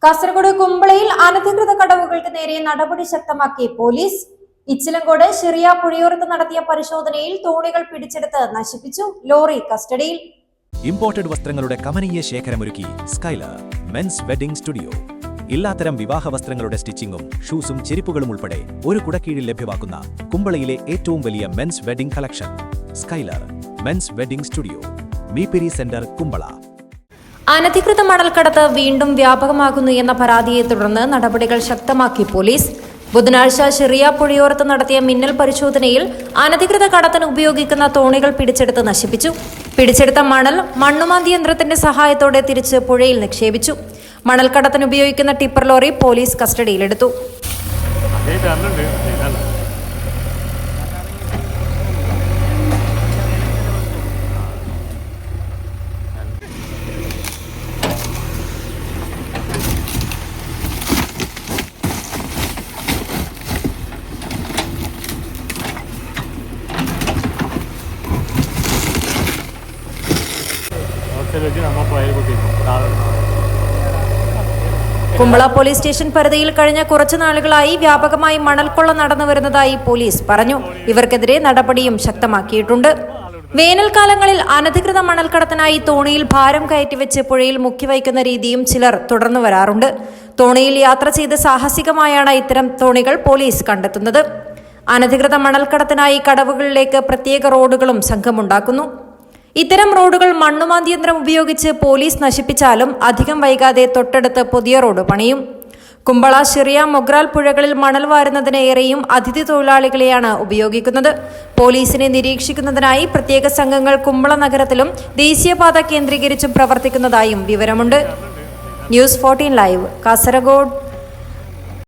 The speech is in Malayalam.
കാസർഗോഡ് കുമ്പളയിൽ അനധികൃത കടവുകൾക്ക് നേരെ നടപടി ശക്തമാക്കി പോലീസ്. ഇച്ചിലങ്കോട് ഷിറിയ പുഴയോരത്ത് നടത്തിയ പരിശോധനയിൽ തോണികൾ പിടിച്ചെടുത്ത് നശിപ്പിച്ചു. ലോറി കസ്റ്റഡിയിൽ. ഇമ്പോർട്ടഡ് വസ്ത്രങ്ങളുടെ കമനീയ ശേഖരമൊരുക്കി സ്കൈലർ മെൻസ് വെഡിംഗ് സ്റ്റുഡിയോ. എല്ലാത്തരം വിവാഹ വസ്ത്രങ്ങളുടെ സ്റ്റിച്ചിങ്ങും ഷൂസും ചെരിപ്പുകളും ഉൾപ്പെടെ ഒരു കുടക്കീഴിൽ ലഭ്യമാക്കുന്ന കുമ്പളയിലെ ഏറ്റവും വലിയ men's wedding collection Skyler men's wedding studio, മീപിരി സെന്റർ, കുമ്പള. അനധികൃത മണൽക്കടത്ത് വീണ്ടും വ്യാപകമാകുന്നു എന്ന പരാതിയെ തുടർന്ന് നടപടികൾ ശക്തമാക്കി പോലീസ്. ബുധനാഴ്ച ഷിറിയ പുഴയോരത്ത് നടത്തിയ മിന്നൽ പരിശോധനയിൽ അനധികൃത കടത്തിന് ഉപയോഗിക്കുന്ന തോണികൾ പിടിച്ചെടുത്ത് നശിപ്പിച്ചു. പിടിച്ചെടുത്ത മണൽ മണ്ണുമാന്തി യന്ത്രത്തിന്റെ സഹായത്തോടെ തിരിച്ച് പുഴയിൽ നിക്ഷേപിച്ചു. മണൽക്കടത്തിന് ഉപയോഗിക്കുന്ന ടിപ്പർ ലോറി പോലീസ് കസ്റ്റഡിയിലെടുത്തു. കുമ്പള പോലീസ് സ്റ്റേഷൻ പരിധിയിൽ കഴിഞ്ഞ കുറച്ചു നാളുകളായി വ്യാപകമായി മണൽക്കൊള്ള നടന്നു വരുന്നതായി പോലീസ് പറഞ്ഞു. ഇവർക്കെതിരെ നടപടിയും ശക്തമാക്കിയിട്ടുണ്ട്. വേനൽക്കാലങ്ങളിൽ അനധികൃത മണൽക്കടത്തിനായി തോണിയിൽ ഭാരം കയറ്റിവെച്ച് പുഴയിൽ മുക്കിവയ്ക്കുന്ന രീതിയും ചിലർ തുടർന്നു വരാറുണ്ട്. തോണിയിൽ യാത്ര ചെയ്ത് സാഹസികമായാണ് ഇത്തരം തോണികൾ പോലീസ് കണ്ടെത്തുന്നത്. അനധികൃത മണൽക്കടത്തിനായി കടവുകളിലേക്ക് പ്രത്യേക റോഡുകളും സംഘമുണ്ടാക്കുന്നു. ഇത്തരം റോഡുകൾ മണ്ണുമാന്തി യന്ത്രം ഉപയോഗിച്ച് പോലീസ് നശിപ്പിച്ചാലും അധികം വൈകാതെ തൊട്ടടുത്ത് പുതിയ റോഡ് പണിയും. കുമ്പള, ഷിറിയ, മൊഗ്രാൽ പുഴകളിൽ മണൽ വാരുന്നതിന് ഏറെയും അതിഥി തൊഴിലാളികളെയാണ് ഉപയോഗിക്കുന്നത്. പോലീസിനെ നിരീക്ഷിക്കുന്നതിനായി പ്രത്യേക സംഘങ്ങൾ കുമ്പള നഗരത്തിലും ദേശീയപാത കേന്ദ്രീകരിച്ചും പ്രവർത്തിക്കുന്നതായും വിവരമുണ്ട്. News 14 live, Kasaragod.